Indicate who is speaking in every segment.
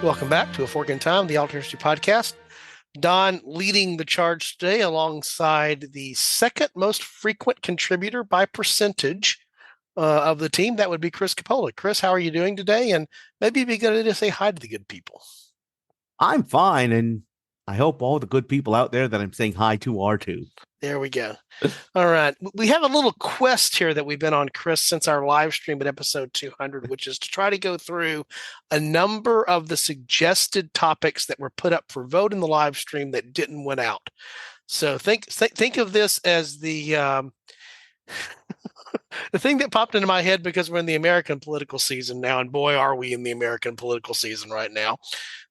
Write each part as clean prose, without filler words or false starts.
Speaker 1: Welcome back to A Fork in Time, the Alternate History Podcast. Don leading the charge today alongside the second most frequent contributor by percentage of the team. That would be Chris Coppola. Chris, how are you doing today? And maybe it'd be good to say hi to the good people.
Speaker 2: I'm fine, and I hope all the good people out there that I'm saying hi to are too.
Speaker 1: There we go. All right. We have a little quest here that we've been on, Chris, since our live stream at episode 200, which is to try to go through a number of the suggested topics that were put up for vote in the live stream that didn't win out. So think of this as the the thing that popped into my head, because we're in the American political season now, and boy, are we in the American political season right now.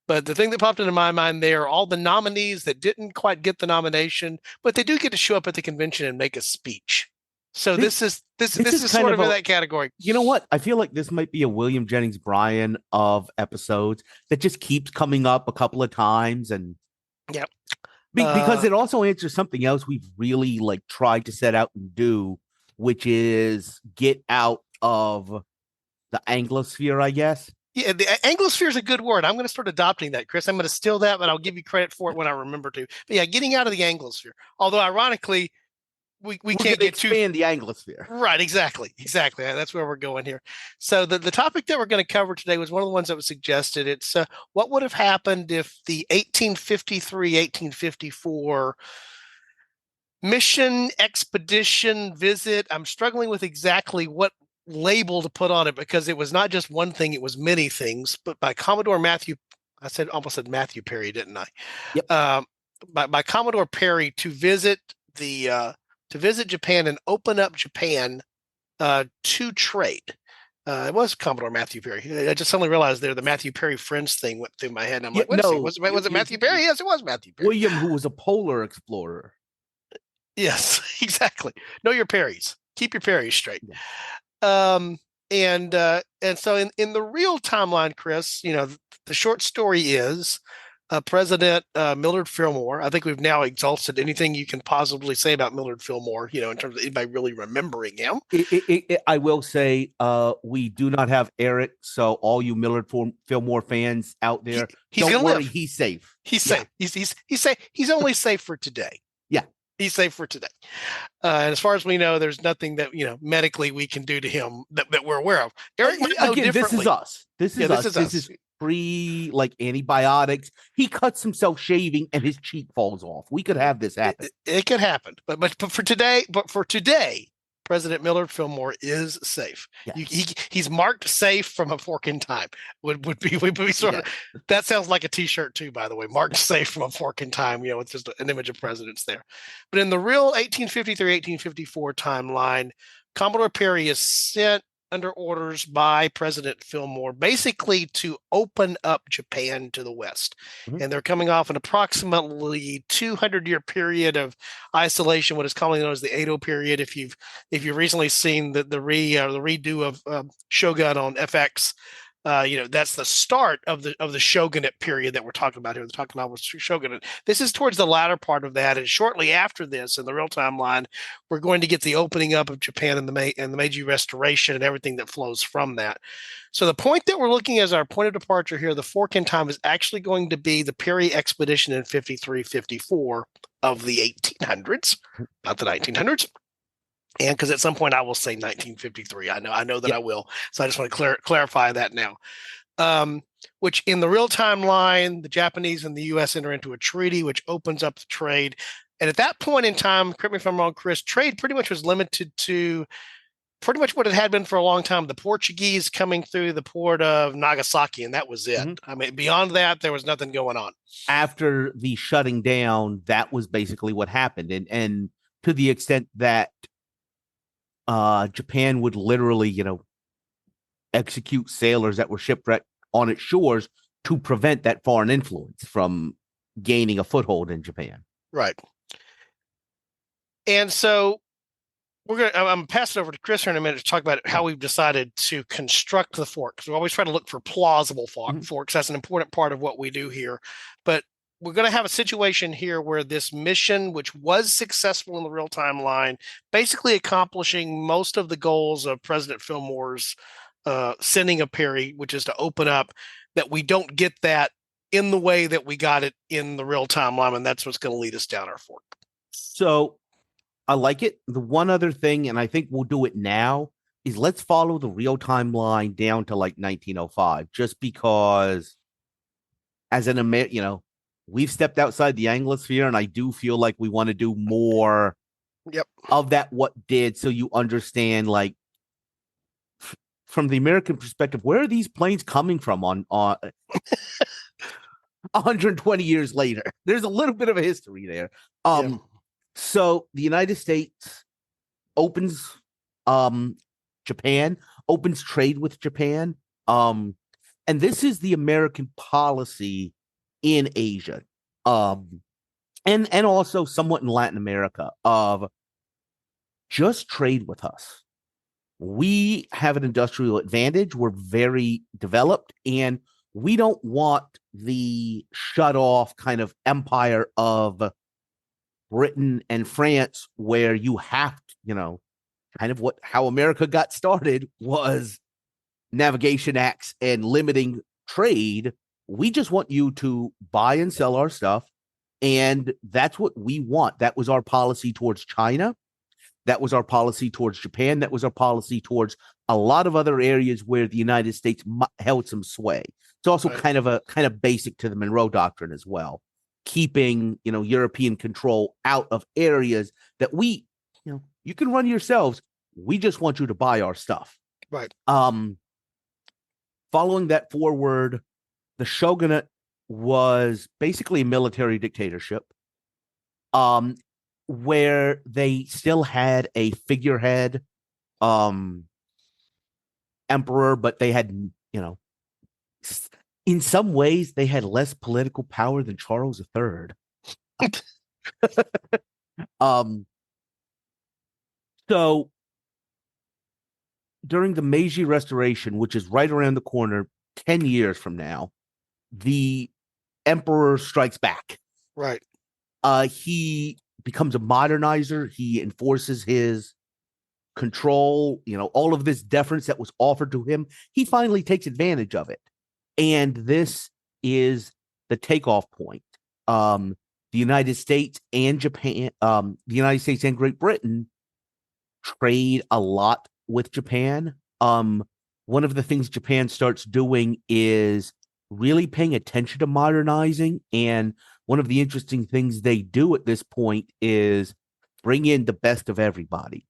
Speaker 1: But the thing that popped into my mind there are all the nominees that didn't quite get the nomination, but they do get to show up at the convention and make a speech. So this is sort of in that category.
Speaker 2: You know what? I feel like this might be a William Jennings Bryan of episodes that just keeps coming up a couple of times, and
Speaker 1: yep.
Speaker 2: Because it also answers something else we've really tried to set out and do, which is get out of the Anglosphere, I guess.
Speaker 1: Yeah, the Anglosphere is a good word. I'm going to start adopting that, Chris. I'm going to steal that, but I'll give you credit for it when I remember to. But yeah, getting out of the Anglosphere. Although, ironically, we can't get too
Speaker 2: expand the Anglosphere.
Speaker 1: Right, exactly. That's where we're going here. So the topic that we're going to cover today was one of the ones that was suggested. It's what would have happened if the 1853-1854 mission, expedition, visit. I'm struggling with exactly what label to put on it, because it was not just one thing, it was many things, but by Commodore Matthew, almost said Matthew Perry, didn't I?
Speaker 2: Yep.
Speaker 1: By Commodore Perry to visit Japan and open up Japan to trade. It was Commodore Matthew Perry. I just suddenly realized there the Matthew Perry Friends thing went through my head. And I'm like, was it Matthew Perry? Yes, it was Matthew Perry.
Speaker 2: William, who was a polar explorer.
Speaker 1: Yes, exactly. Know your Perrys. Keep your Perrys straight.
Speaker 2: Yeah.
Speaker 1: And so in the real timeline, Chris, the short story is President Millard Fillmore. I think we've now exhausted anything you can possibly say about Millard Fillmore, in terms of anybody really remembering him.
Speaker 2: I will say we do not have Eric, so all you Millard Fillmore fans out there, don't worry, he's safe.
Speaker 1: He's safe. He's safe. He's only safe for today.
Speaker 2: Yeah.
Speaker 1: He's safe for today. And as far as we know, there's nothing that, medically we can do to him that we're aware of. Eric might know differently.
Speaker 2: This is us. This is pre antibiotics. He cuts himself shaving and his cheek falls off. We could have this happen.
Speaker 1: It could happen. But for today, President Millard Fillmore is safe. Yes. He's marked safe from A Fork in Time. Would be sort of that sounds like a T-shirt too, by the way. Marked safe from A Fork in Time. With just an image of presidents there. But in the real 1853-1854 timeline, Commodore Perry is sent under orders by President Fillmore, basically to open up Japan to the West. Mm-hmm. And they're coming off an approximately 200-year period of isolation, what is commonly known as the Edo period. If you've recently seen the redo of Shogun on FX, that's the start of the shogunate period that we're talking about here. We're talking about shogunate. This is towards the latter part of that, and shortly after this, in the real timeline, we're going to get the opening up of Japan and the Meiji Restoration and everything that flows from that. So the point that we're looking as our point of departure here, the Fork in Time, is actually going to be the Perry expedition in 53-54 of the 1800s, not the 1900s. And because at some point I will say 1953, I know that I will. So I just want to clarify that now. Which in the real timeline, the Japanese and the U.S. enter into a treaty which opens up the trade. And at that point in time, correct me if I'm wrong, Chris, trade pretty much was limited to pretty much what it had been for a long time. The Portuguese coming through the port of Nagasaki, and that was it. Mm-hmm. I mean, beyond that, there was nothing going on.
Speaker 2: After the shutting down, that was basically what happened. And to the extent that Japan would literally, execute sailors that were shipwrecked on its shores to prevent that foreign influence from gaining a foothold in Japan.
Speaker 1: Right. And so I'm going to pass it over to Chris here in a minute to talk about how we've decided to construct the fork. Because we always try to look for plausible forks. That's an important part of what we do here. But we're going to have a situation here where this mission, which was successful in the real timeline, basically accomplishing most of the goals of President Fillmore's sending of Perry, which is to open up. that we don't get that in the way that we got it in the real timeline, and that's what's going to lead us down our fork.
Speaker 2: So I like it. The one other thing, and I think we'll do it now, is let's follow the real timeline down to like 1905, just because as an we've stepped outside the Anglosphere, and I do feel like we want to do more
Speaker 1: Yep.
Speaker 2: of that what did, so you understand, like, from the American perspective, where are these planes coming from on 120 years later? There's a little bit of a history there.
Speaker 1: Yeah.
Speaker 2: So the United States opens Japan, opens trade with Japan. And this is the American policy in Asia. And also somewhat in Latin America, of just trade with us. We have an industrial advantage. We're very developed, and we don't want the shut off kind of empire of Britain and France, where you have to, kind of how America got started was navigation acts and limiting trade. We just want you to buy and sell our stuff. And that's what we want. That was our policy towards China. That was our policy towards Japan. That was our policy towards a lot of other areas where the United States held some sway. It's also kind of basic to the Monroe Doctrine as well, keeping European control out of areas that we, you can run yourselves. We just want you to buy our stuff.
Speaker 1: Right.
Speaker 2: Following that forward, the shogunate was basically a military dictatorship, where they still had a figurehead emperor, but they had, in some ways, they had less political power than Charles III. So during the Meiji Restoration, which is right around the corner, 10 years from now, the emperor strikes back.
Speaker 1: Right.
Speaker 2: He becomes a modernizer. He enforces his control, all of this deference that was offered to him. He finally takes advantage of it. And this is the takeoff point. The United States and Japan, the United States and Great Britain trade a lot with Japan. One of the things Japan starts doing is really paying attention to modernizing. And one of the interesting things they do at this point is bring in the best of everybody.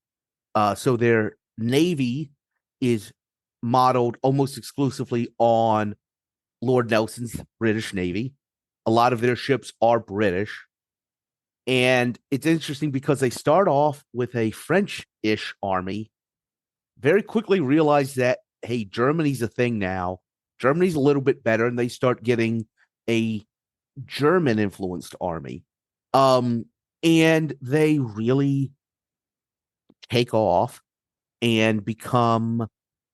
Speaker 2: So their Navy is modeled almost exclusively on Lord Nelson's British Navy. A lot of their ships are British. And it's interesting because they start off with a French-ish army, very quickly realize that, hey, Germany's a thing now. Germany's a little bit better, and they start getting a German-influenced army. And they really take off and become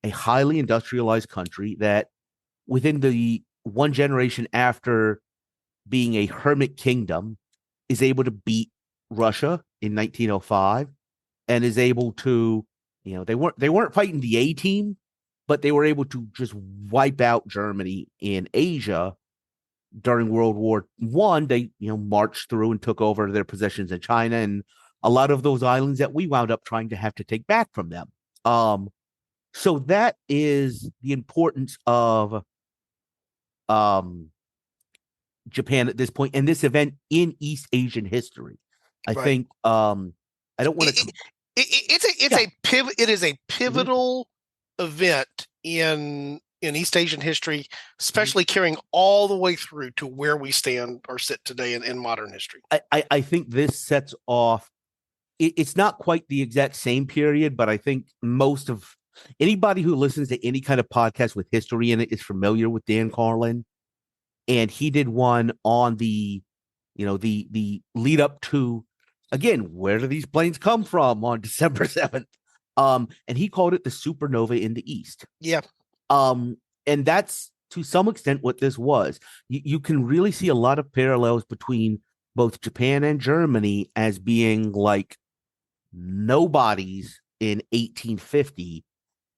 Speaker 2: a highly industrialized country that within the one generation after being a hermit kingdom is able to beat Russia in 1905 and is able to, they weren't fighting the A team, but they were able to just wipe out Germany in Asia during World War I. They, marched through and took over their possessions in China and a lot of those islands that we wound up trying to have to take back from them. So that is the importance of Japan at this point, and this event in East Asian history. I think I don't want to.
Speaker 1: It is a pivotal event in East Asian history, especially carrying all the way through to where we stand or sit today in modern history.
Speaker 2: I think this sets off. It's not quite the exact same period, but I think most of anybody who listens to any kind of podcast with history in it is familiar with Dan Carlin. And he did one on the lead up to, again, where do these planes come from on December 7th? And he called it the supernova in the East.
Speaker 1: Yeah.
Speaker 2: And that's to some extent what this was. You can really see a lot of parallels between both Japan and Germany as being like nobodies in 1850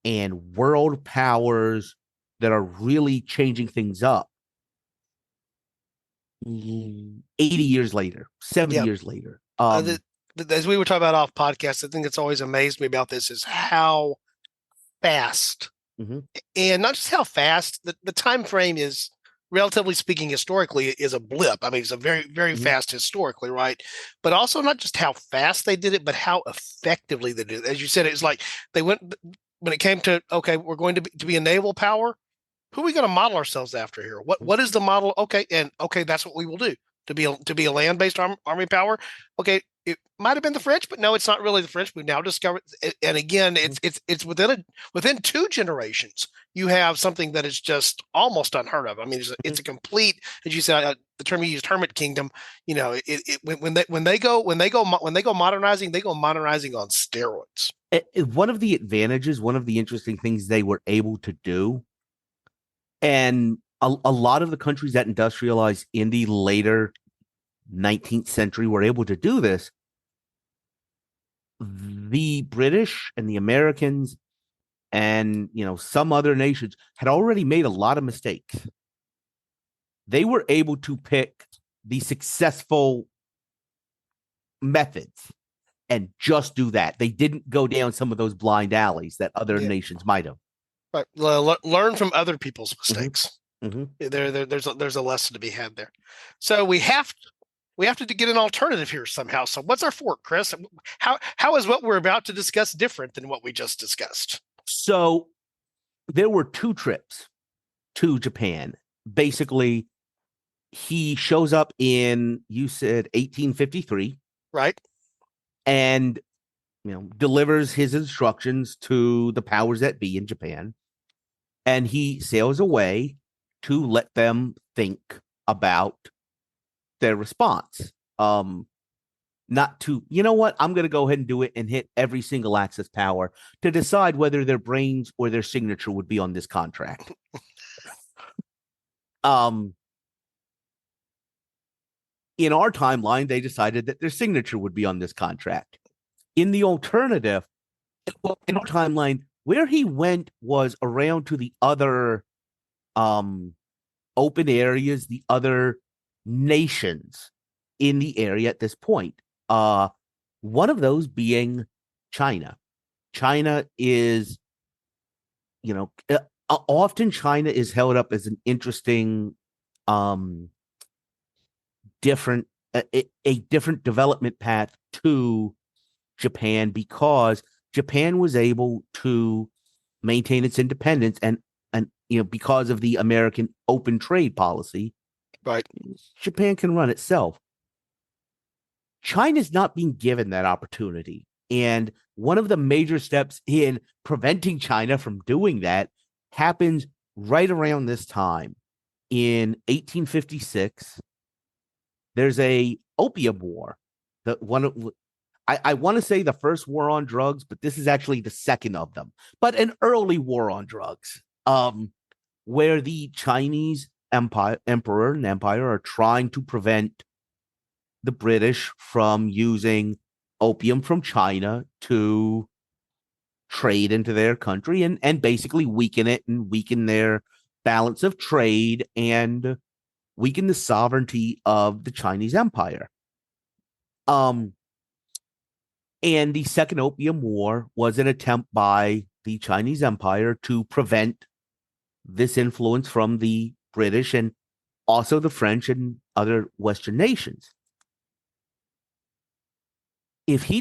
Speaker 2: and world powers that are really changing things up 80 years later, 70
Speaker 1: Yeah.
Speaker 2: years later.
Speaker 1: The, as we were talking about off podcast, the thing that's always amazed me about this is how fast,
Speaker 2: Mhm,
Speaker 1: and not just how fast, the time frame is, relatively speaking, historically is a blip. I mean, it's a very
Speaker 2: mhm,
Speaker 1: fast historically, right? But also not just how fast they did it, but how effectively they did it. As you said, it's like they went, when it came to, okay, we're going to be a naval power. Who are we going to model ourselves after here? What is the model? Okay, and okay, that's what we will do to be a land based army power. Okay, it might have been the French, but no, it's not really the French. We've now discovered, and again,
Speaker 2: mhm,
Speaker 1: it's within two generations you have something that is just almost unheard of. I mean,
Speaker 2: mhm.
Speaker 1: it's a complete, as you said, the term you used, hermit kingdom. You know, when they go modernizing, they go modernizing on steroids.
Speaker 2: One of the advantages, one of the interesting things they were able to do, and a lot of the countries that industrialized in the later 19th century were able to do this. The British and the Americans and some other nations had already made a lot of mistakes. They were able to pick the successful methods and just do that. They didn't go down some of those blind alleys that other
Speaker 1: Yeah,
Speaker 2: nations might have.
Speaker 1: right. Learn from other people's
Speaker 2: Mm-hmm,
Speaker 1: mistakes.
Speaker 2: mm-hmm.
Speaker 1: There's a lesson to be had there. So we have to get an alternative here somehow. So what's our fork, Chris? How is what we're about to discuss different than what we just discussed?
Speaker 2: So there were two trips to Japan. Basically, he shows up in, you said, 1853,
Speaker 1: Right?
Speaker 2: and delivers his instructions to the powers that be in Japan, and he sails away to let them think about their response. Not to, I'm going to go ahead and do it and hit every single Axis power to decide whether their brains or their signature would be on this contract. Um, in our timeline, they decided that their signature would be on this contract. In the alternative, well, in our timeline, where he went was around to the other um, open areas, the other nations in the area at this point. One of those being China. China is, often China is held up as an interesting, um, different, a different development path to Japan because Japan was able to maintain its independence and because of the American open trade policy,
Speaker 1: Right.
Speaker 2: Japan can run itself. China's not being given that opportunity. And one of the major steps in preventing China from doing that happens right around this time. In 1856, there's a opium war. The one I want to say the first war on drugs, but this is actually the second of them. But an early war on drugs, where the Chinese emperor and empire are trying to prevent the British from using opium from China to trade into their country and basically weaken it and weaken their balance of trade and weaken the sovereignty of the Chinese empire. Um, and the Second Opium War was an attempt by the Chinese empire to prevent this influence from the British and also the French and other Western nations. If he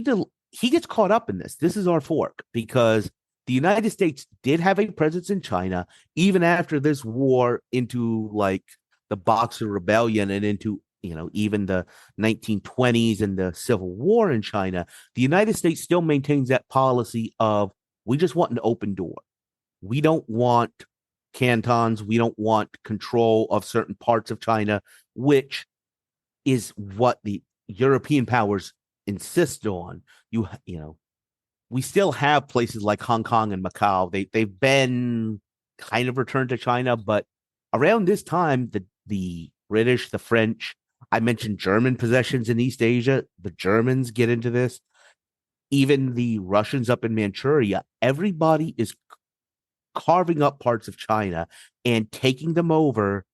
Speaker 2: gets caught up in this, this is our fork because the United States did have a presence in China even after this war into like the Boxer Rebellion and into even the 1920s and the Civil War in China. The United States still maintains that policy of we just want an open door. We don't want cantons. We don't want control of certain parts of China, which is what the European powers insist on. We still have places like Hong Kong and Macau. They've been kind of returned to China, but around this time, the British, the French, I mentioned German possessions in East Asia. The Germans get into this. Even the Russians up in Manchuria. Everybody is carving up parts of China and taking them over.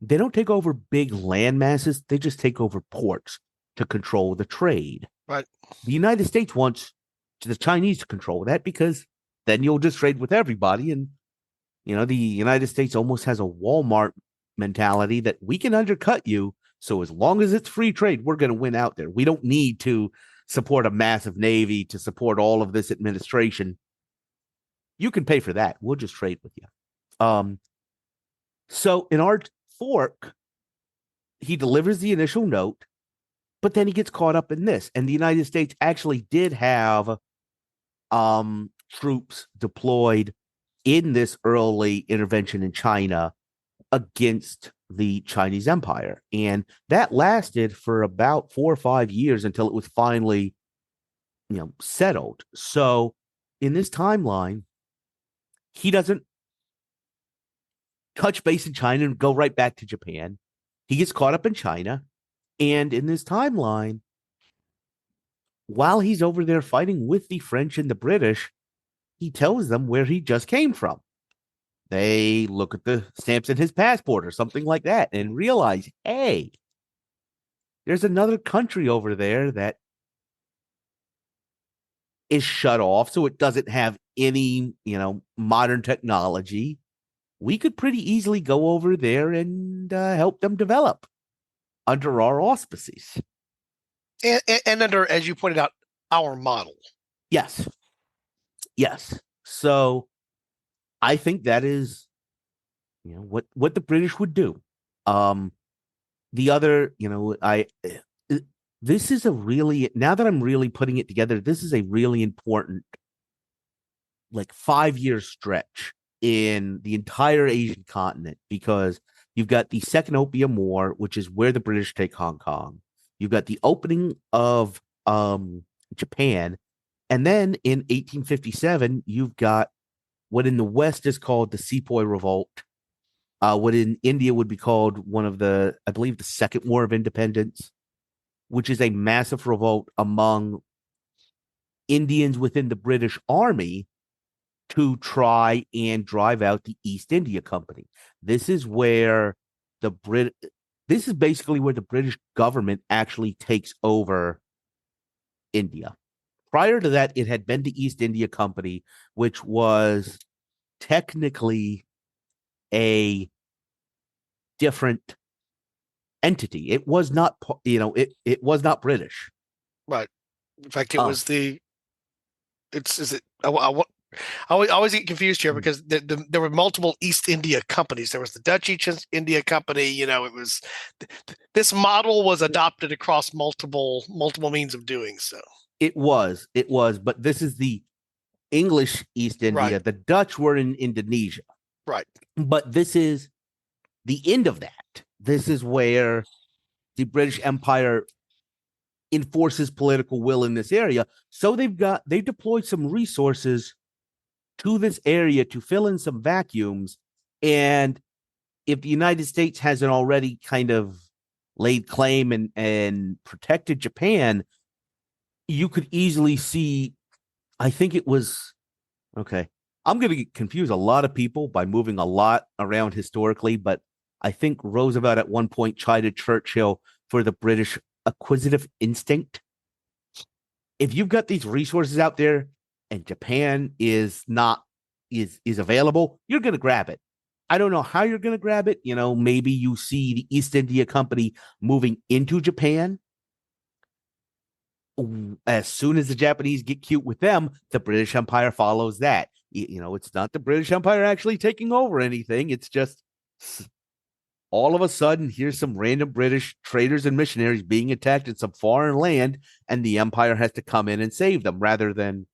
Speaker 2: They don't take over big land masses, they just take over ports to control the trade.
Speaker 1: Right.
Speaker 2: The United States wants the Chinese to control that because then you'll just trade with everybody. And, the United States almost has a Walmart mentality that we can undercut you. So as long as it's free trade, we're going to win out there. We don't need to support a massive navy to support all of this administration. You can pay for that. We'll just trade with you. So in our fork, he delivers the initial note, but then he gets caught up in this. And the United States actually did have troops deployed in this early intervention in China against the Chinese Empire. And that lasted for about 4 or 5 years until it was finally, settled. So in this timeline, he doesn't touch base in China and go right back to Japan. He gets caught up in China. And in this timeline, while he's over there fighting with the French and the British, he tells them where he just came from. They look at the stamps in his passport or something like that and realize, hey, there's another country over there that is shut off, so it doesn't have any, modern technology. We could pretty easily go over there and help them develop under our auspices.
Speaker 1: And under, as you pointed out, our model.
Speaker 2: Yes. Yes. So I think that is, what the British would do. The other, this is a really, now that I'm really putting it together, this is a really important, 5-year stretch in the entire Asian continent, because you've got the Second Opium War, which is where the British take Hong Kong. You've got the opening of Japan. And then in 1857, you've got what in the West is called the Sepoy Revolt, what in India would be called I believe, the Second War of Independence, which is a massive revolt among Indians within the British Army to try and drive out the East India Company. This is where this is basically where the British government actually takes over India. Prior to that, it had been the East India Company, which was technically a different entity. It was not, it was not British.
Speaker 1: Right. In fact, it was I always get confused here because there were multiple East India companies. There was the Dutch East India Company. It was this model was adopted across multiple means of doing so.
Speaker 2: It was, but this is the English East India.
Speaker 1: Right.
Speaker 2: The Dutch were in Indonesia.
Speaker 1: Right.
Speaker 2: But this is the end of that. This is where the British Empire enforces political will in this area. So they deployed some resources to this area to fill in some vacuums. And if the United States hasn't already kind of laid claim and protected Japan, you could easily see, I think it was, okay, I'm going to confuse a lot of people by moving a lot around historically, but I think Roosevelt at one point chided Churchill for the British acquisitive instinct. If you've got these resources out there and Japan is available, you're going to grab it. I don't know how you're going to grab it. Maybe you see the East India Company moving into Japan. As soon as the Japanese get cute with them, the British Empire follows that. It's not the British Empire actually taking over anything. It's just all of a sudden, here's some random British traders and missionaries being attacked in some foreign land, and the Empire has to come in and save them, rather than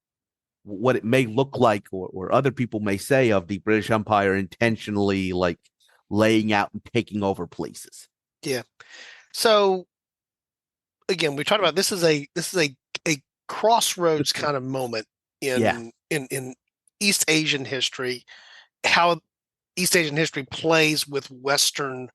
Speaker 2: what it may look like, or other people may say, of the British Empire intentionally laying out and taking over places.
Speaker 1: Yeah. So again, we talked about this is a crossroads kind of moment in East Asian history, how East Asian history plays with Western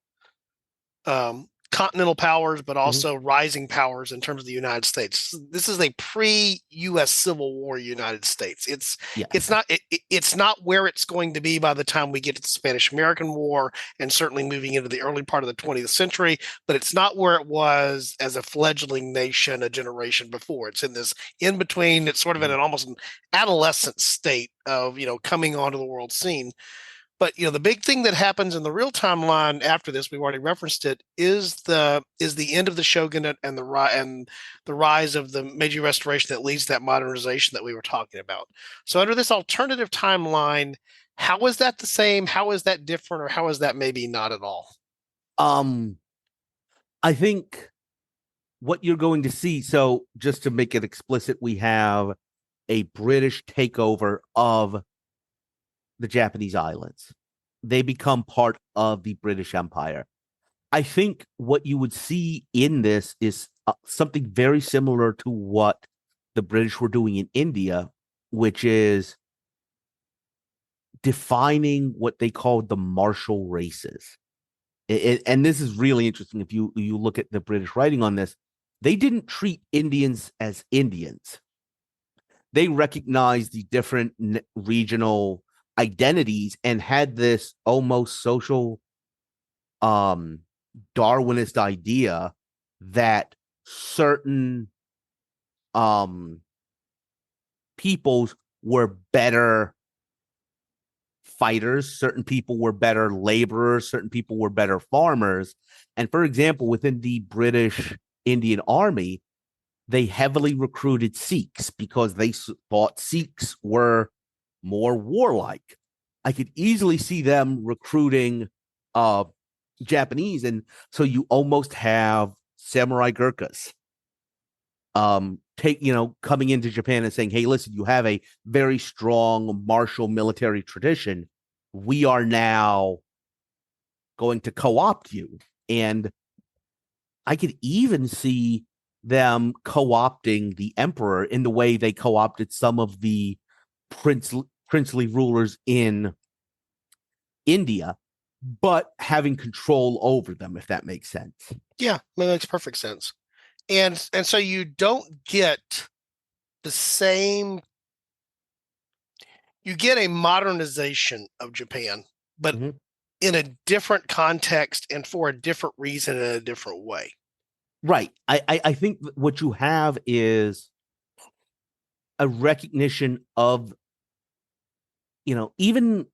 Speaker 1: continental powers, but
Speaker 2: Mhm.
Speaker 1: also rising powers in terms of the United States. This is a pre-U.S. Civil War United States. It's
Speaker 2: Yes.
Speaker 1: not it's not where it's going to be by the time we get to the Spanish American War, and certainly moving into the early part of the 20th century. But it's not where it was as a fledgling nation a generation before. It's in this in between. It's sort of in
Speaker 2: Mhm.
Speaker 1: an almost an adolescent state of coming onto the world scene. But the big thing that happens in the real timeline after this, we've already referenced it, is the end of the shogunate and the rise of the Meiji Restoration that leads to that modernization that we were talking about. So under this alternative timeline, how is that the same? How is that different, or how is that maybe not at all?
Speaker 2: Um, I think what you're going to see. So, just to make it explicit, we have a British takeover of the Japanese islands. They become part of the British Empire. I think what you would see in this is something very similar to what the British were doing in India, which is defining what they called the martial races. And this is really interesting. If you look at the British writing on this, they didn't treat Indians as Indians. They recognized the different regional identities and had this almost social um Darwinist idea that certain um peoples were better fighters, certain people were better laborers, certain people were better farmers. And for example, within the British Indian Army, they heavily recruited Sikhs because they thought Sikhs were more warlike. I could easily see them recruiting uh Japanese, and so you almost have samurai Gurkhas coming into Japan and saying, hey, listen, you have a very strong martial military tradition. We are now going to co-opt you. And I could even see them co-opting the emperor in the way they co-opted some of the princely rulers in India, but having control over them, if that makes sense.
Speaker 1: Yeah, that makes perfect sense. And so you don't get the same you get a modernization of Japan, but
Speaker 2: Mm-hmm.
Speaker 1: in a different context and for a different reason in a different way.
Speaker 2: Right. I think what you have is a recognition of, even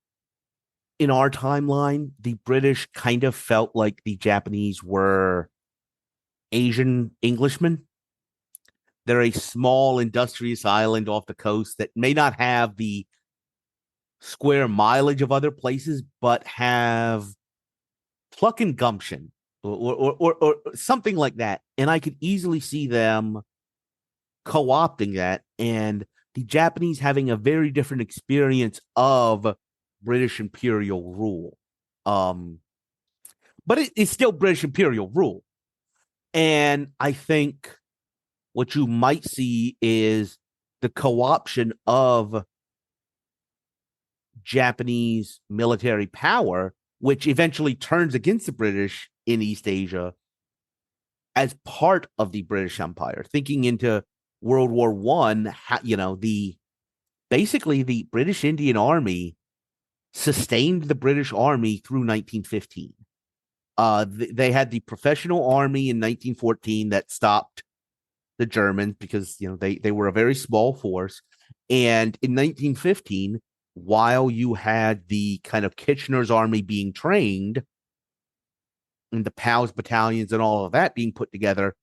Speaker 2: in our timeline, the British kind of felt like the Japanese were Asian Englishmen. They're a small industrious island off the coast that may not have the square mileage of other places, but have pluck and gumption or something like that. And I could easily see them co-opting that and the Japanese having a very different experience of British imperial rule. Um, but it's still British imperial rule. And I think what you might see is the co-option of Japanese military power, which eventually turns against the British in East Asia as part of the British Empire. Thinking into World War One, the basically the British Indian Army sustained the British Army through 1915. They had the professional army in 1914 that stopped the Germans because they were a very small force, and in 1915, while you had the kind of Kitchener's army being trained and the POWs battalions and all of that being put together,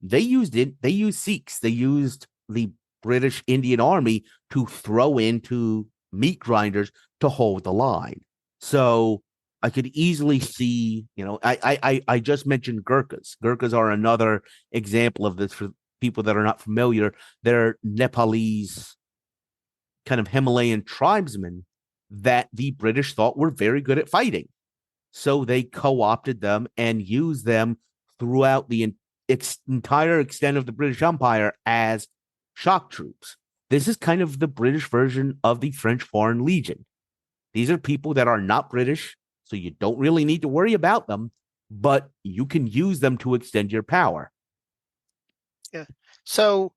Speaker 2: they used it. They used Sikhs. They used the British Indian Army to throw into meat grinders to hold the line. So I could easily see, I just mentioned Gurkhas. Gurkhas are another example of this for people that are not familiar. They're Nepalese kind of Himalayan tribesmen that the British thought were very good at fighting. So they co-opted them and used them throughout the entire extent of the British Empire as shock troops. This is kind of the British version of the French Foreign Legion. These are people that are not British, so you don't really need to worry about them, but you can use them to extend your power.
Speaker 1: Yeah. So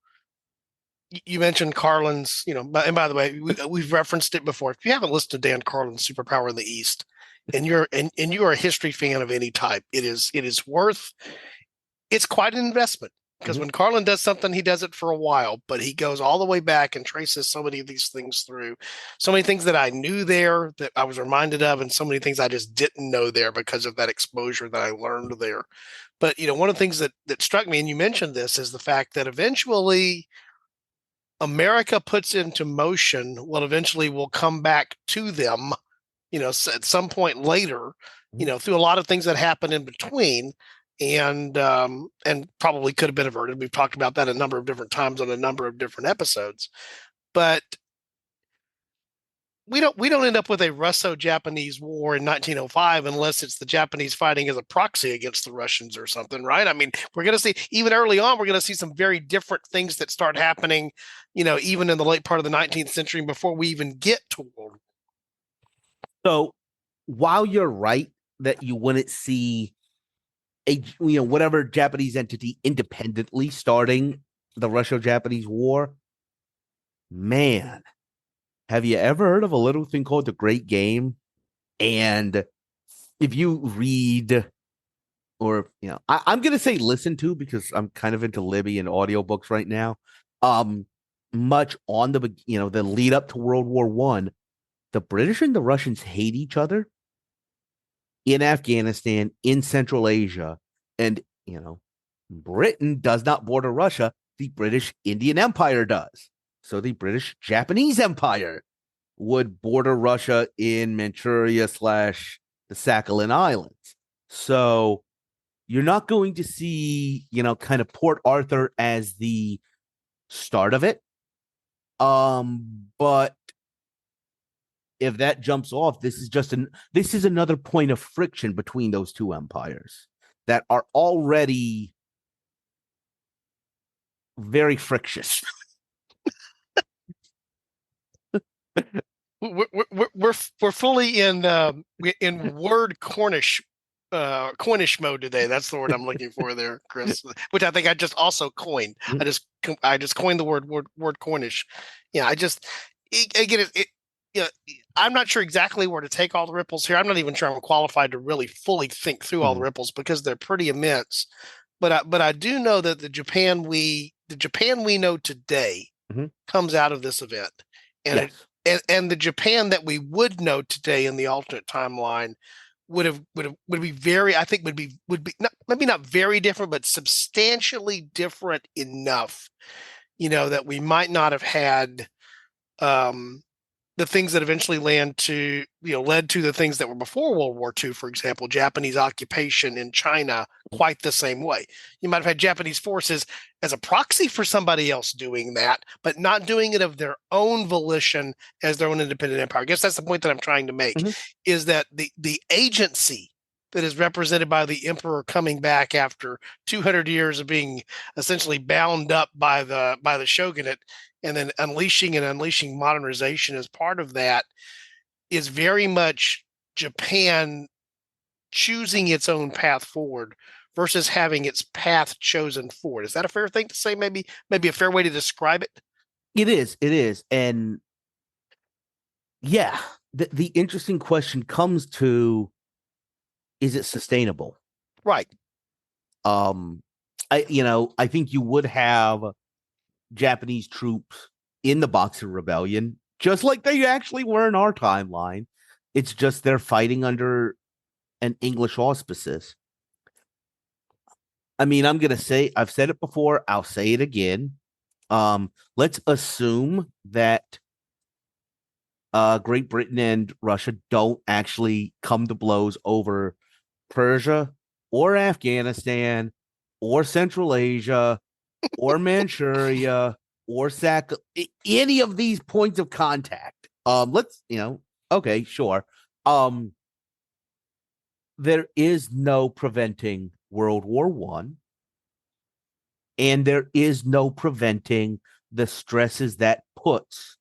Speaker 1: you mentioned Carlin's, and by the way, we've referenced it before. If you haven't listened to Dan Carlin's Superpower in the East, and you are a history fan of any type, it is worth. It's quite an investment because
Speaker 2: Mhm.
Speaker 1: when Carlin does something, he does it for a while, but he goes all the way back and traces so many of these things through, so many things that I knew there that I was reminded of, and so many things I just didn't know there because of that exposure that I learned there. But one of the things that struck me, and you mentioned this, is the fact that eventually America puts into motion what eventually will come back to them, at some point later,
Speaker 2: Mhm.
Speaker 1: through a lot of things that happen in between, and probably could have been averted. We've talked about that a number of different times on a number of different episodes, but we don't end up with a Russo-Japanese war in 1905 unless it's the Japanese fighting as a proxy against the Russians or something, right? I mean, we're going to see even early on, we're going to see some very different things that start happening, even in the late part of the 19th century before we even get to World.
Speaker 2: So while you're right that you wouldn't see whatever Japanese entity independently starting the Russo-Japanese War, man, have you ever heard of a little thing called the Great Game? And if you read, or I'm gonna say listen to, because I'm kind of into Libby and audiobooks right now. Um, much on the lead up to World War One, the British and the Russians hate each other in Afghanistan, in Central Asia, and Britain does not border Russia. The British Indian Empire does. So the British Japanese Empire would border Russia in Manchuria slash the Sakhalin Islands. So you're not going to see, kind of Port Arthur as the start of it. But if that jumps off, this is another point of friction between those two empires that are already very frictious.
Speaker 1: We're fully in word Cornish mode today. That's the word I'm looking for there, Chris. Which I think I just also coined. I just coined the word Cornish. Yeah, again yeah, I'm not sure exactly where to take all the ripples here. I'm not even sure I'm qualified to really fully think through all the
Speaker 2: Mhm.
Speaker 1: ripples because they're pretty immense. But I do know that the Japan we know today
Speaker 2: Mhm.
Speaker 1: comes out of this event, and it
Speaker 2: Yes.
Speaker 1: and the Japan that we would know today in the alternate timeline would be very, I think would be not, maybe not very different, but substantially different enough, that we might not have had um, the things that eventually led to the things that were before World War II, for example, Japanese occupation in China, quite the same way. You might have had Japanese forces as a proxy for somebody else doing that, but not doing it of their own volition as their own independent empire. I guess that's the point that I'm trying to make,
Speaker 2: Mhm.
Speaker 1: is that the agency that is represented by the emperor coming back after 200 years of being essentially bound up by the shogunate, and then unleashing modernization as part of that, is very much Japan choosing its own path forward versus having its path chosen for it. Is that a fair thing to say? Maybe a fair way to describe it?
Speaker 2: It is. It is. And yeah, the interesting question comes to, is it sustainable?
Speaker 1: Right.
Speaker 2: Um, I think you would have Japanese troops in the Boxer Rebellion, just like they actually were in our timeline. It's just they're fighting under an English auspices. I mean, I'm gonna say I've said it before, I'll say it again. Let's assume that Great Britain and Russia don't actually come to blows over Persia or Afghanistan or Central Asia or Manchuria or any of these points of contact. Let's, okay, sure. Um, there is no preventing World War One, and there is no preventing the stresses that puts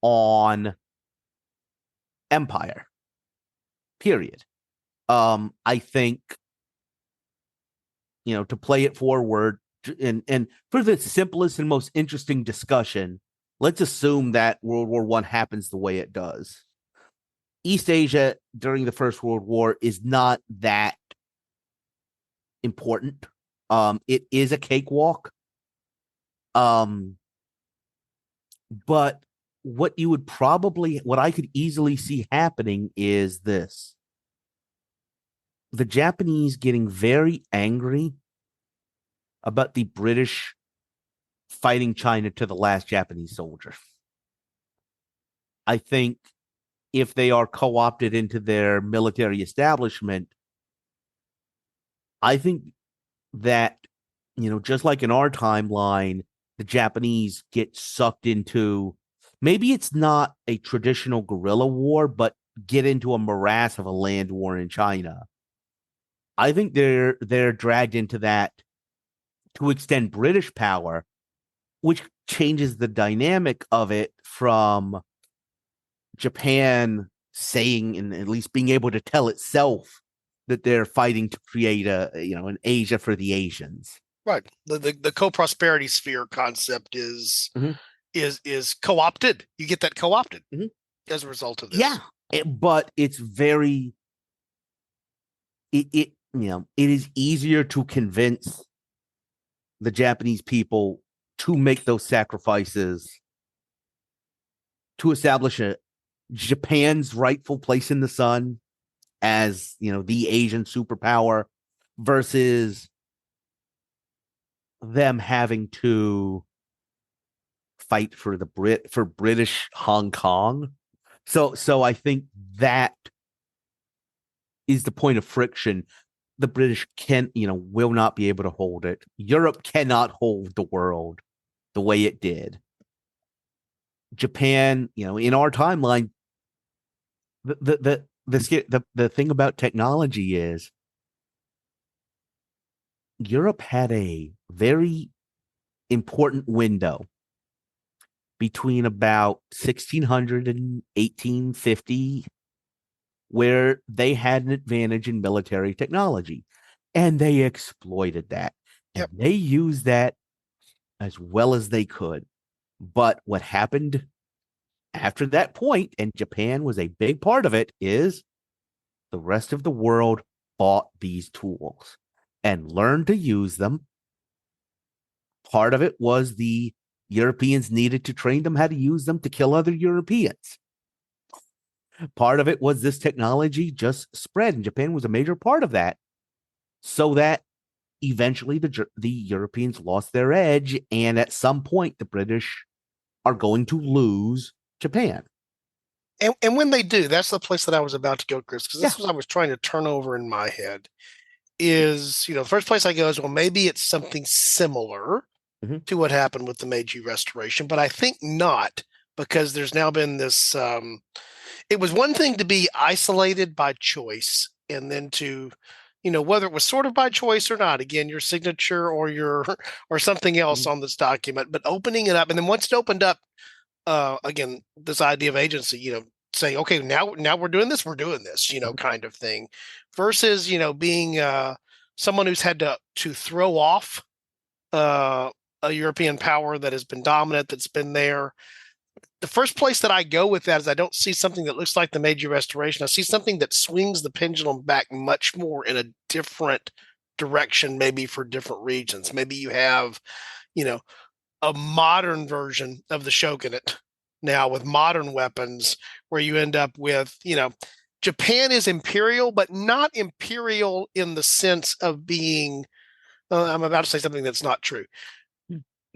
Speaker 2: on empire. Period. I think to play it forward, and for the simplest and most interesting discussion, let's assume that World War One happens the way it does. East Asia during the First World War is not that important. It is a cakewalk. Um, but what I could easily see happening is this: the Japanese getting very angry about the British fighting China to the last Japanese soldier. I think if they are co opted into their military establishment, I think that, just like in our timeline, the Japanese get sucked into, maybe it's not a traditional guerrilla war, but get into a morass of a land war in China. I think they're dragged into that to extend British power, which changes the dynamic of it from Japan saying, and at least being able to tell itself, that they're fighting to create an Asia for the Asians.
Speaker 1: Right. The co-prosperity sphere concept
Speaker 2: Mm-hmm.
Speaker 1: is co-opted. You get that co-opted
Speaker 2: mm-hmm.
Speaker 1: as a result of this.
Speaker 2: Yeah. But it's very it is easier to convince the Japanese people to make those sacrifices to establish Japan's rightful place in the sun as, the Asian superpower versus them having to fight for British Hong Kong. So I think that is the point of friction. The British will not be able to hold it. Europe cannot hold the world the way it did. Japan, in our timeline, the thing about technology is Europe had a very important window between about 1600 and 1850 where they had an advantage in military technology, and they exploited that.
Speaker 1: Yep.
Speaker 2: And they used that as well as they could. But what happened after that point, and Japan was a big part of it, is the rest of the world bought these tools and learned to use them. Part of it was the Europeans needed to train them how to use them to kill other Europeans. Part of it was this technology just spread, and Japan was a major part of that, so that eventually the Europeans lost their edge, and at some point the British are going to lose Japan.
Speaker 1: And when they do, that's the place that I was about to go, Chris, because this was I was trying to turn over in my head. Is, the first place I go is, well, maybe it's something similar to what happened with the Meiji Restoration, but I think not, because there's now been this. It was one thing to be isolated by choice, and then to, whether it was sort of by choice or not, again, your signature or or something else on this document, but opening it up, and then once it opened up, again, this idea of agency, saying, okay, now we're doing this, kind of thing, versus, being someone who's had to throw off a European power that has been dominant, that's been there. The first place that I go with that is I don't see something that looks like the Meiji Restoration. I see something that swings the pendulum back much more in a different direction, maybe for different regions. Maybe you have, a modern version of the shogunate now with modern weapons, where you end up with, Japan is imperial, but not imperial in the sense of being, I'm about to say something that's not true.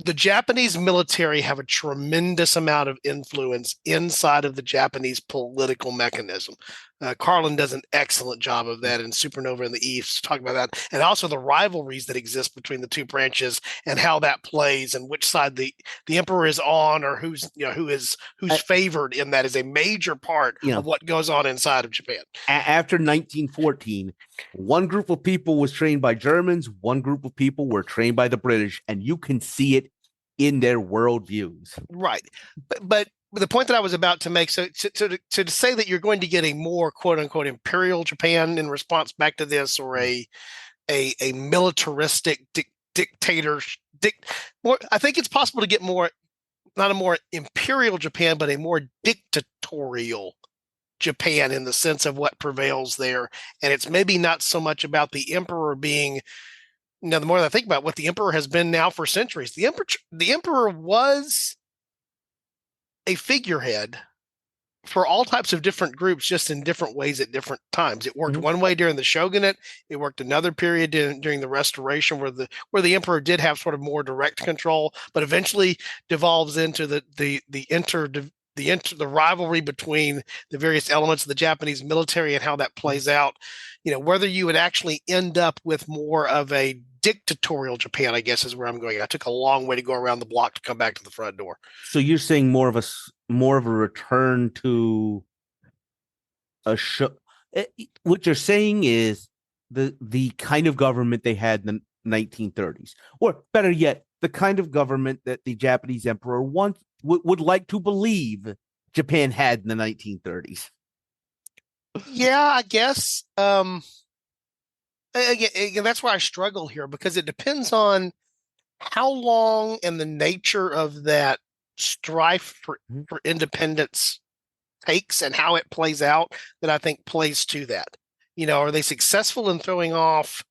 Speaker 1: The Japanese military have a tremendous amount of influence inside of the Japanese political mechanism. Carlin does an excellent job of that in Supernova in the East, talking about that, and also the rivalries that exist between the two branches and how that plays, and which side the emperor is on, or who's favored in that, is a major part of what goes on inside of Japan.
Speaker 2: After 1914, one group of people was trained by Germans, one group of people were trained by the British, and you can see it in their worldviews.
Speaker 1: Right. But the point that I was about to make, so to say that you're going to get a more quote unquote imperial Japan in response back to this, or a a militaristic dictator. More, I think it's possible to get more, not a more imperial Japan, but a more dictatorial Japan in the sense of what prevails there. And it's maybe not so much about the emperor being, now the more I think about what the emperor has been now for centuries, the emperor was a figurehead for all types of different groups, just in different ways at different times. It worked
Speaker 2: Mhm.
Speaker 1: one way during the shogunate. It worked another period during the Restoration, where the emperor did have sort of more direct control, but eventually devolves into the rivalry between the various elements of the Japanese military and how that plays out. Whether you would actually end up with more of a dictatorial Japan, I guess is where I'm going. I took a long way to go around the block to come back to the front door.
Speaker 2: So you're saying more of a return to a show. What you're saying is the kind of government they had in the 1930s, or better yet, the kind of government that the Japanese emperor would like to believe Japan had in the 1930s.
Speaker 1: Yeah, I guess. Again, that's why I struggle here because it depends on how long and the nature of that strife for independence takes and how it plays out that I think plays to that. Are they successful in throwing off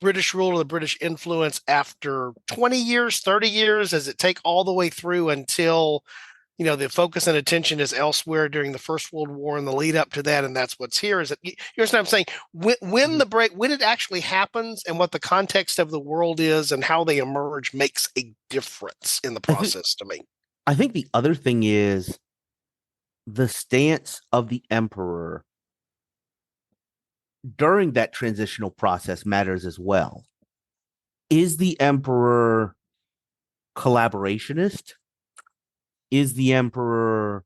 Speaker 1: British rule or the British influence after 20 years, 30 years? Does it take all the way through until the focus and attention is elsewhere during the First World War and the lead up to that, and that's what's here? Is it, you understand what I'm saying? When it actually happens, and what the context of the world is, and how they emerge makes a difference in the
Speaker 2: I think
Speaker 1: process to me.
Speaker 2: I think the other thing is the stance of the emperor during that transitional process matters as well. Is the emperor collaborationist? Is the emperor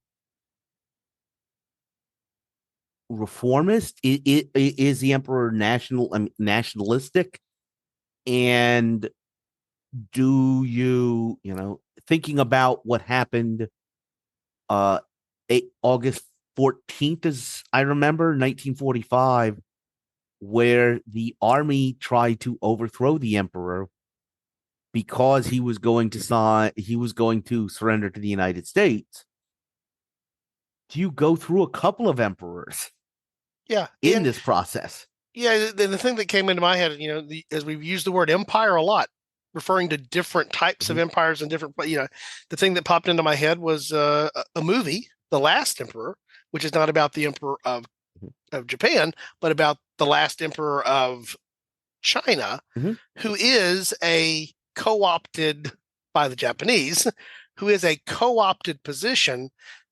Speaker 2: reformist? Is the emperor nationalistic? And thinking about what happened uh August 14th, as I remember, 1945, where the army tried to overthrow the emperor because he was going to surrender to the United States. Do you go through a couple of emperors
Speaker 1: Yeah,
Speaker 2: in this process?
Speaker 1: yeah, the thing that came into my head, as we've used the word empire a lot, referring to different types of
Speaker 2: Mhm.
Speaker 1: empires and different, the thing that popped into my head was a movie, The Last Emperor, which is not about the emperor of Japan, but about the last emperor of China,
Speaker 2: Mhm.
Speaker 1: who is a co-opted by the Japanese, who is a co-opted position,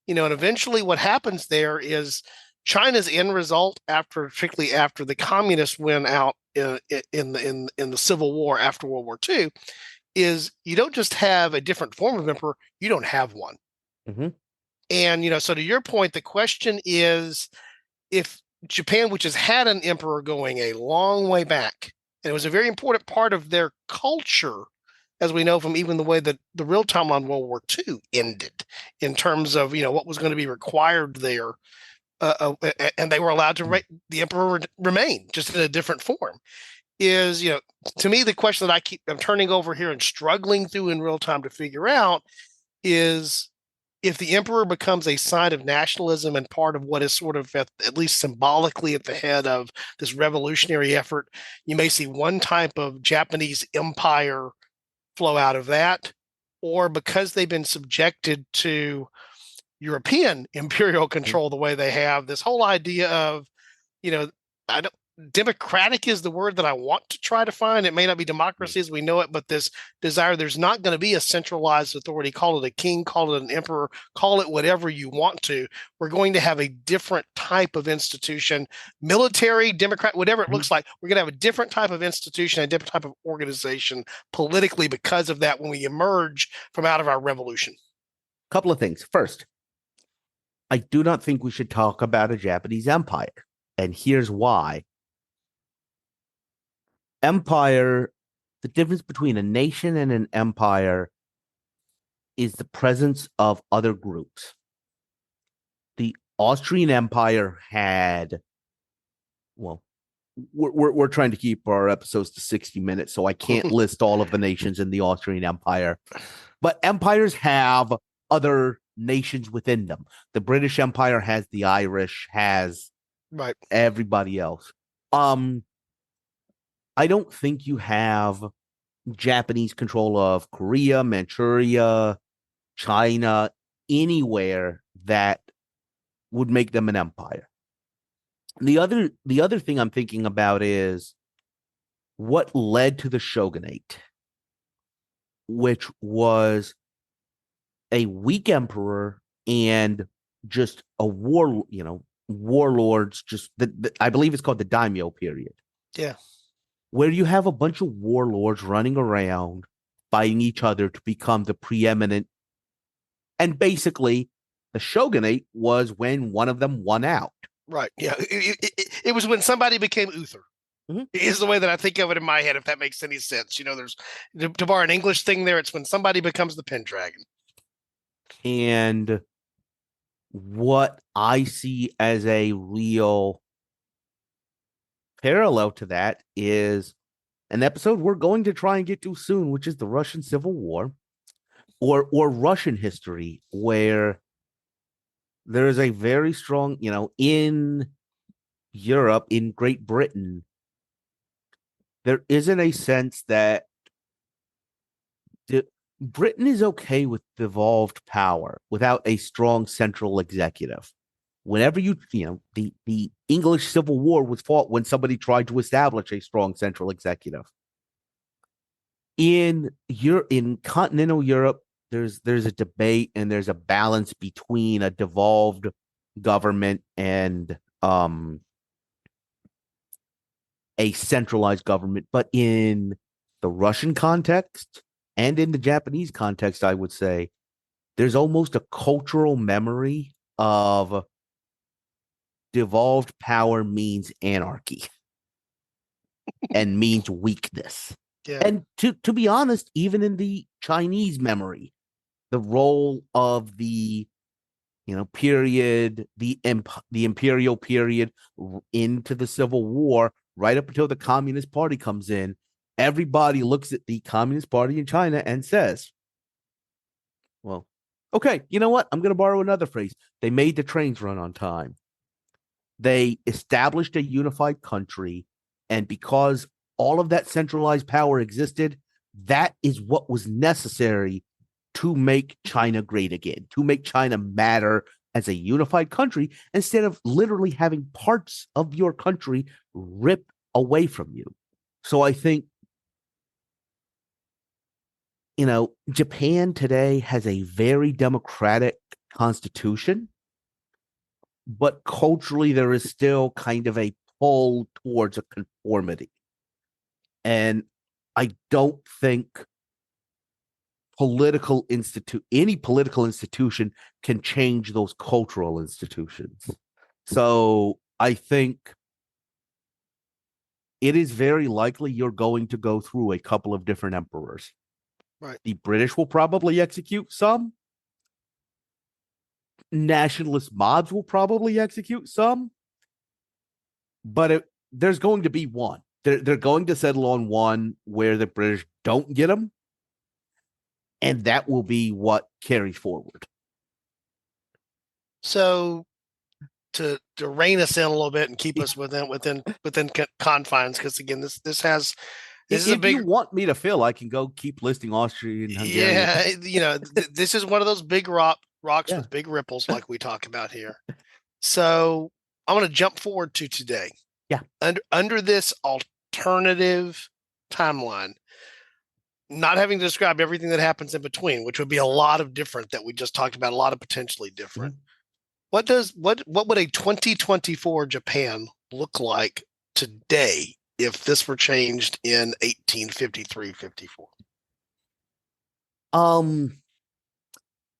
Speaker 1: and eventually what happens there is China's end result, particularly after the communists win out in the Civil War after World War II, is you don't just have a different form of emperor, you don't have one.
Speaker 2: Mhm.
Speaker 1: And so to your point, the question is, if Japan, which has had an emperor going a long way back, and it was a very important part of their culture, as we know from even the way that the real timeline of World War II ended, in terms of what was going to be required there, and they were allowed to the emperor remain just in a different form. Is to me the question that I'm turning over here and struggling through in real time to figure out is, if the emperor becomes a sign of nationalism and part of what is sort of at least symbolically at the head of this revolutionary effort, you may see one type of Japanese empire flow out of that, or because they've been subjected to European imperial control the way they have, this whole idea of, you know, I don't democratic is the word that I want to try to find. It may not be democracy as we know it, but this desire, there's not going to be a centralized authority. Call it a king, call it an emperor, call it whatever you want to. We're going to have a different type of institution, military, democrat, whatever it
Speaker 2: Mhm.
Speaker 1: looks like. We're going to have a different type of institution, a different type of organization politically because of that when we emerge from out of our revolution.
Speaker 2: Couple of things. First, I do not think we should talk about a Japanese empire. And here's why. Empire, the difference between a nation and an empire is the presence of other groups. The Austrian Empire had, well, we're trying to keep our episodes to 60 minutes, so I can't list all of the nations in the Austrian Empire. But empires have other nations within them. The British Empire has the Irish, has
Speaker 1: Right.
Speaker 2: everybody else. Um, I don't think you have Japanese control of Korea, Manchuria, China, anywhere that would make them an empire. The other thing I'm thinking about is what led to the shogunate, which was a weak emperor and just a warlords, just I believe it's called the daimyo period,
Speaker 1: Yeah.
Speaker 2: where you have a bunch of warlords running around fighting each other to become the preeminent. And basically, the shogunate was when one of them won out.
Speaker 1: Right. Yeah. It was when somebody became Uther.
Speaker 2: Mm-hmm.
Speaker 1: Is the way that I think of it in my head, if that makes any sense. There's to borrow an English thing there, it's when somebody becomes the Pendragon.
Speaker 2: And what I see as a real parallel to that is an episode we're going to try and get to soon, which is the Russian Civil War or Russian history, where there is a very strong, in Europe, in Great Britain, there isn't a sense that Britain is okay with devolved power without a strong central executive. Whenever the English Civil War was fought when somebody tried to establish a strong central executive. In continental Europe, there's a debate and there's a balance between a devolved government and a centralized government. But in the Russian context and in the Japanese context, I would say there's almost a cultural memory of devolved power means anarchy and means weakness.
Speaker 1: Yeah.
Speaker 2: And to be honest, even in the Chinese memory, the role of the period, the imperial period into the Civil War, right up until the Communist Party comes in, everybody looks at the Communist Party in China and says, well, okay, you know what? I'm going to borrow another phrase. They made the trains run on time. They established a unified country. And because all of that centralized power existed, that is what was necessary to make China great again, to make China matter as a unified country instead of literally having parts of your country ripped away from you. So I think, Japan today has a very democratic constitution, but culturally there is still kind of a pull towards a conformity. And I don't think any political institution can change those cultural institutions. So I think it is very likely you're going to go through a couple of different emperors.
Speaker 1: Right.
Speaker 2: The British will probably execute some. Nationalist mobs will probably execute some. But there's going to be one. They're going to settle on one where the British don't get them. And that will be what carries forward.
Speaker 1: So to rein us in a little bit and keep us within confines, because again, this is
Speaker 2: if
Speaker 1: a big.
Speaker 2: You want me to fill, I can go keep listing Austrian, Hungarian.
Speaker 1: Yeah, this is one of those big rocks
Speaker 2: Yeah.
Speaker 1: with big ripples, like we talk about here. So I'm going to jump forward to today.
Speaker 2: Yeah.
Speaker 1: Under this alternative timeline, not having to describe everything that happens in between, which would be a lot of different that we just talked about, a lot of potentially different. Mm-hmm. What would a 2024 Japan look like today if this were changed in 1853-54?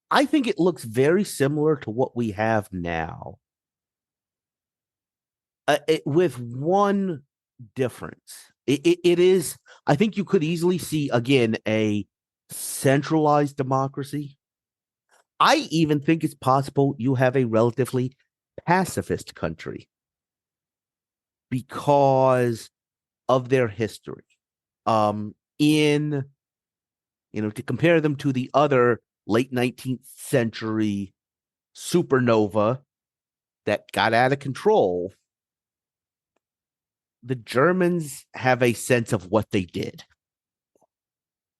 Speaker 2: I think it looks very similar to what we have now, with one difference. It is, I think you could easily see, again, a centralized democracy. I even think it's possible you have a relatively pacifist country. because of their history. In to compare them to the other late 19th century supernova that got out of control, the Germans have a sense of what they did.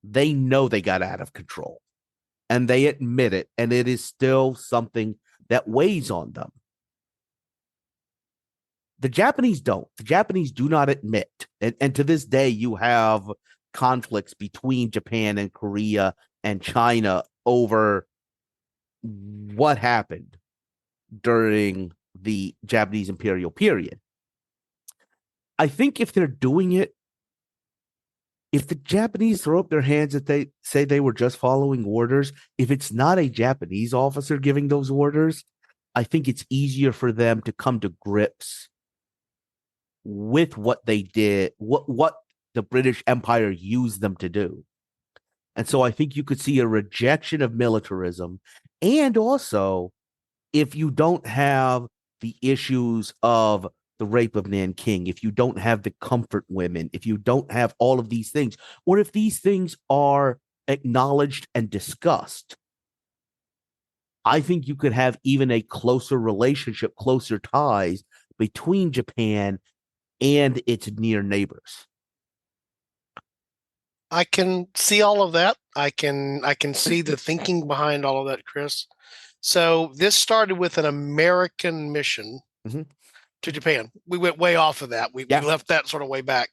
Speaker 2: They know they got out of control and they admit it, and it is still something that weighs on them. The Japanese don't. The Japanese do not admit. And to this day, you have conflicts between Japan and Korea and China over what happened during the Japanese imperial period. I think if they're doing it, if the Japanese throw up their hands that they say they were just following orders, if it's not a Japanese officer giving those orders, I think it's easier for them to come to grips with what they did, what the British Empire used them to do. And so I think you could see a rejection of militarism. And also, if you don't have the issues of the rape of Nanking, if you don't have the comfort women, if you don't have all of these things, or if these things are acknowledged and discussed, I think you could have even a closer relationship, closer ties between Japan and its near neighbors.
Speaker 1: I can see all of that. I can see the thinking behind all of that, Chris. So this started with an American mission to Japan. We went way off of that. We left that sort of way back.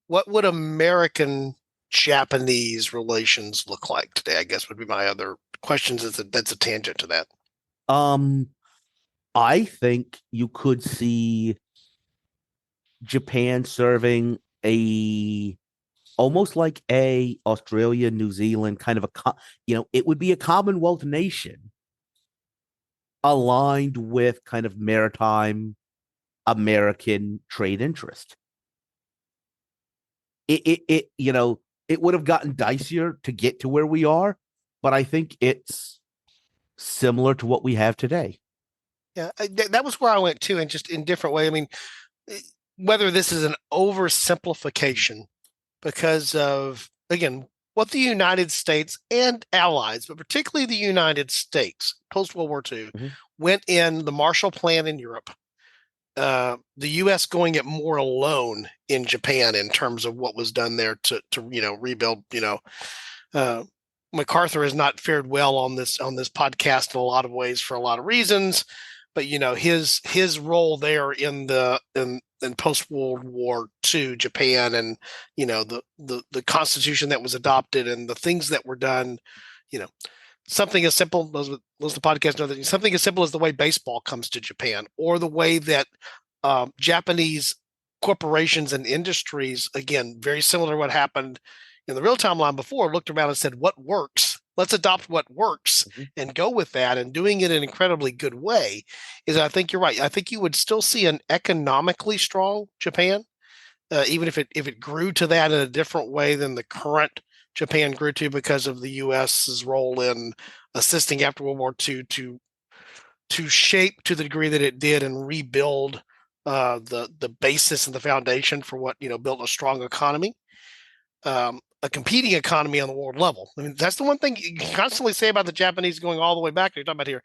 Speaker 1: What would American Japanese relations look like today? I guess would be my other questions. That's a tangent to that.
Speaker 2: I think you could see Japan serving a almost like a Australia, New Zealand kind of it would be a Commonwealth nation aligned with kind of maritime American trade interest. It would have gotten dicier to get to where we are, but I think it's similar to what we have today.
Speaker 1: Yeah, that was where I went to, and just in different way. I mean, whether this is an oversimplification because of, again, what the United States and allies, but particularly the United States post World War II, went in the Marshall Plan in Europe. The U.S. going it more alone in Japan in terms of what was done there to rebuild. MacArthur has not fared well on this podcast in a lot of ways for a lot of reasons, but his role there in post World War II Japan, and the Constitution that was adopted and the things that were done, something as simple, those the podcast know that something as simple as the way baseball comes to Japan, or the way that Japanese corporations and industries, again, very similar to what happened in the real timeline before, looked around and said, what works? Let's adopt what works and go with that, and doing it in an incredibly good way. I think you're right. I think you would still see an economically strong Japan, even if it grew to that in a different way than the current Japan grew to, because of the U.S.'s role in assisting after World War II to shape to the degree that it did and rebuild the basis and the foundation for what built a strong economy, a competing economy on the world level. I mean, that's the one thing you can constantly say about the Japanese going all the way back. You're talking about here.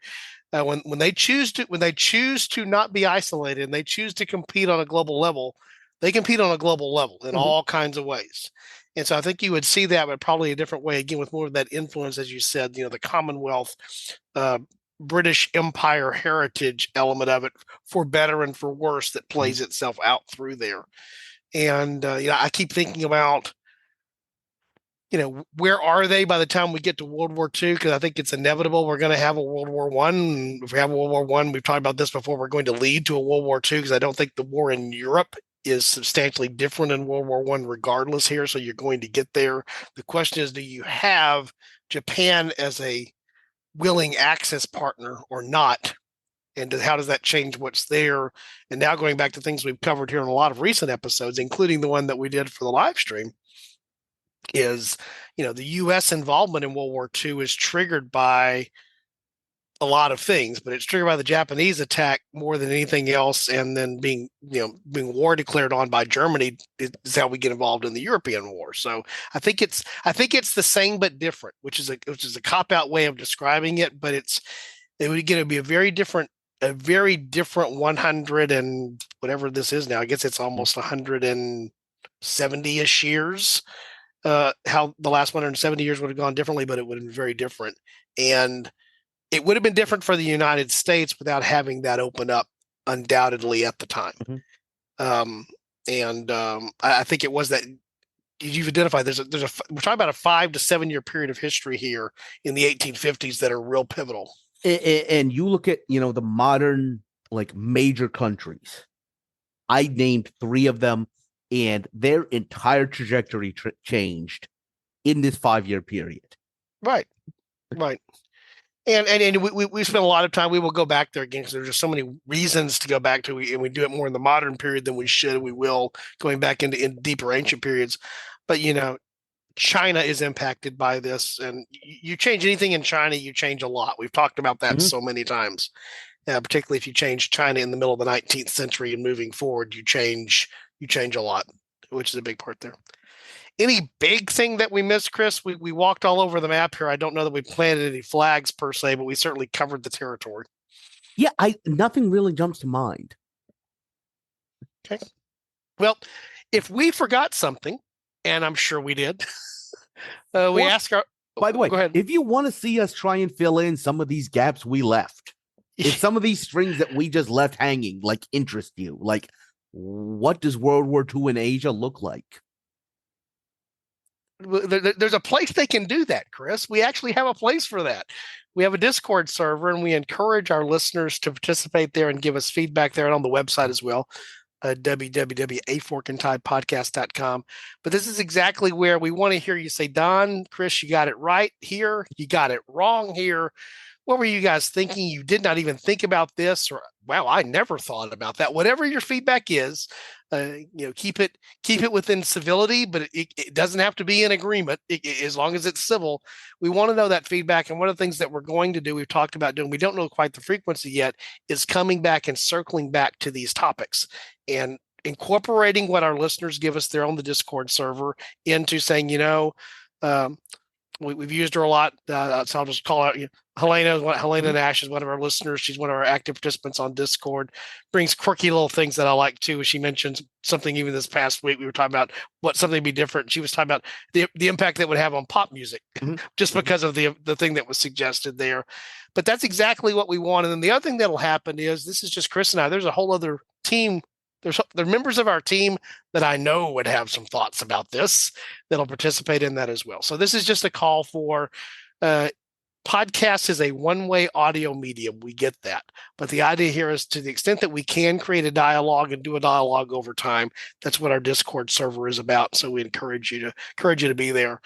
Speaker 1: When they choose to not be isolated and they choose to compete on a global level, they compete on a global level in all kinds of ways. And so I think you would see that, but probably a different way, again, with more of that influence, as you said, the Commonwealth, British Empire heritage element of it, for better and for worse, that plays itself out through there. And, I keep thinking about, where are they by the time we get to World War II? Because I think it's inevitable we're going to have a World War I. If we have a World War I, we've talked about this before, we're going to lead to a World War II, because I don't think the war in Europe is substantially different in World War I regardless here. So you're going to get there. The question is, do you have Japan as a willing access partner or not? And how does that change what's there? And now going back to things we've covered here in a lot of recent episodes, including the one that we did for the live stream, is, the U.S. involvement in World War II is triggered by a lot of things, but it's triggered by the Japanese attack more than anything else, and then being war declared on by Germany is how we get involved in the European war. So I think it's the same but different, which is a cop out way of describing it, but it would again be a very different 100 and whatever this is now. I guess it's almost 170-ish years. How the last 170 years would have gone differently, but it would have been very different. And it would have been different for the United States without having that open up undoubtedly at the time. Um, I think it was that you've identified we're talking about a 5 to 7 year period of history here in the 1850s that are real pivotal.
Speaker 2: And you look at, the modern, like, major countries. I named three of them, and their entire trajectory changed in this 5 year period.
Speaker 1: Right. Right. And we spend a lot of time. We will go back there again because there's just so many reasons to go back to, and we do it more in the modern period than we should. We will going back in deeper ancient periods, but China is impacted by this, and you change anything in China, you change a lot. We've talked about that so many times, particularly if you change China in the middle of the 19th century and moving forward, you change a lot, which is a big part there. Any big thing that we missed, Chris? We walked all over the map here. I don't know that we planted any flags per se, but we certainly covered the territory.
Speaker 2: Yeah, nothing really jumps to mind.
Speaker 1: Okay. Well, if we forgot something, and I'm sure we did, we ask our.
Speaker 2: By the way,
Speaker 1: go ahead.
Speaker 2: If you want to see us try and fill in some of these gaps we left, if some of these strings that we just left hanging like interest you, like what does World War II in Asia look like?
Speaker 1: There's a place they can do that, Chris. We actually have a place for that. We have a Discord server, and we encourage our listeners to participate there and give us feedback there and on the website as well, www.aforkandtidepodcast.com. But this is exactly where we want to hear you say, Don, Chris, you got it right here. You got it wrong here. What were you guys thinking? You did not even think about this, or wow, I never thought about that. Whatever your feedback is, keep it within civility, but it doesn't have to be in agreement. As long as it's civil, we want to know that feedback. And one of the things that we're going to do, we've talked about doing, we don't know quite the frequency yet, is coming back and circling back to these topics and incorporating what our listeners give us there on the Discord server into saying, we've used her a lot. So I'll just call out Helena Nash is one of our listeners. She's one of our active participants on Discord. Brings quirky little things that I like too. She mentions something even this past week. We were talking about something would be different. She was talking about the impact that would have on pop music, just because of the thing that was suggested there. But that's exactly what we want. And then the other thing that'll happen is, this is just Chris and I. There's a whole other team. There are members of our team that I know would have some thoughts about this that'll participate in that as well. So this is just a call for podcast is a one-way audio medium. We get that. But the idea here is, to the extent that we can create a dialogue and do a dialogue over time, that's what our Discord server is about. So we encourage you to be there.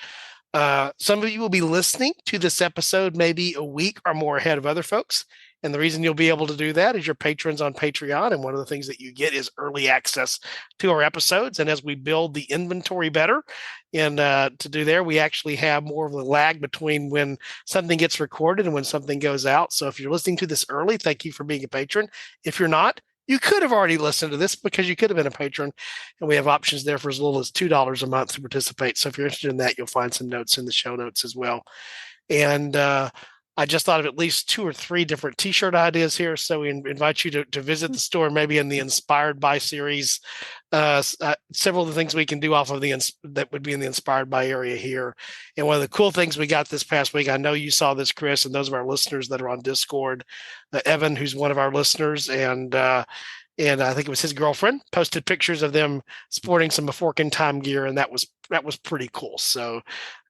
Speaker 1: Some of you will be listening to this episode maybe a week or more ahead of other folks. And the reason you'll be able to do that is you're patrons on Patreon. And one of the things that you get is early access to our episodes. And as we build the inventory better, and to do there, we actually have more of a lag between when something gets recorded and when something goes out. So if you're listening to this early, thank you for being a patron. If you're not, you could have already listened to this because you could have been a patron. And we have options there for as little as $2 a month to participate. So if you're interested in that, you'll find some notes in the show notes as well. And I just thought of at least 2 or 3 different T-shirt ideas here. So we invite you to visit the store, maybe in the Inspired By series. Several of the things we can do off of that would be in the Inspired By area here. And one of the cool things we got this past week, I know you saw this, Chris, and those of our listeners that are on Discord, Evan, who's one of our listeners, and I think it was his girlfriend, posted pictures of them sporting some Fork in Time gear, and that was pretty cool. So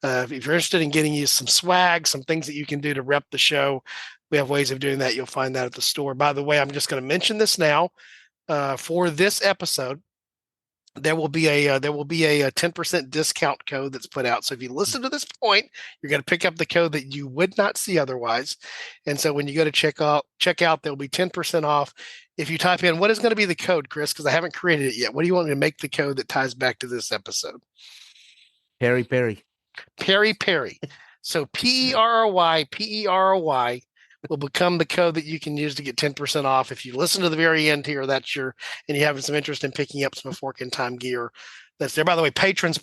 Speaker 1: if you're interested in getting you some swag, some things that you can do to rep the show, we have ways of doing that. You'll find that at the store. By the way, I'm just going to mention this now. For this episode, there will be a 10% discount code that's put out. So if you listen to this point, you're going to pick up the code that you would not see otherwise. And so when you go to check out, there'll be 10% off. If you type in, what is going to be the code, Chris? Because I haven't created it yet. What do you want me to make the code that ties back to this episode?
Speaker 2: Perry.
Speaker 1: So Perry. Perry, Perry. will become the code that you can use to get 10% off. If you listen to the very end here, and you're having some interest in picking up some Fork in Time gear that's there. By the way, patrons,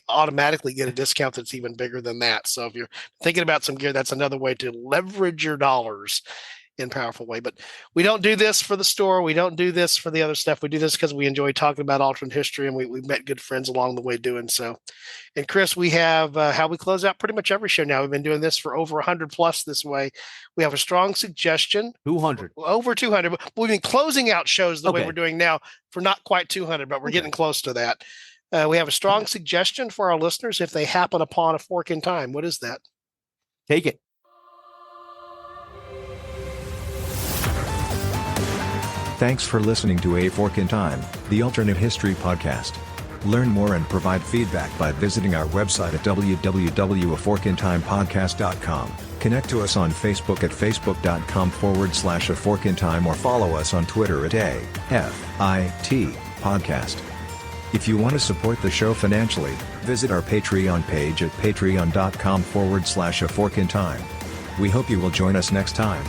Speaker 1: automatically get a discount that's even bigger than that. So if you're thinking about some gear, that's another way to leverage your dollars in a powerful way. But we don't do this for the store. We don't do this for the other stuff. We do this because we enjoy talking about alternate history, and we've met good friends along the way doing so. And Chris, we have how we close out pretty much every show now. We've been doing this for over 100 plus this way. We have a strong suggestion.
Speaker 2: 200.
Speaker 1: Over 200. But we've been closing out shows the way we're doing now for not quite 200, but we're getting close to that. We have a strong suggestion for our listeners if they happen upon a Fork in Time. What is that?
Speaker 2: Take it.
Speaker 3: Thanks for listening to A Fork in Time, the alternate history podcast. Learn more and provide feedback by visiting our website at www.aforkintimepodcast.com. Connect to us on Facebook at facebook.com/aforkintime or follow us on Twitter at AFIT Podcast. If you want to support the show financially, visit our Patreon page at patreon.com/aforkintime. We hope you will join us next time.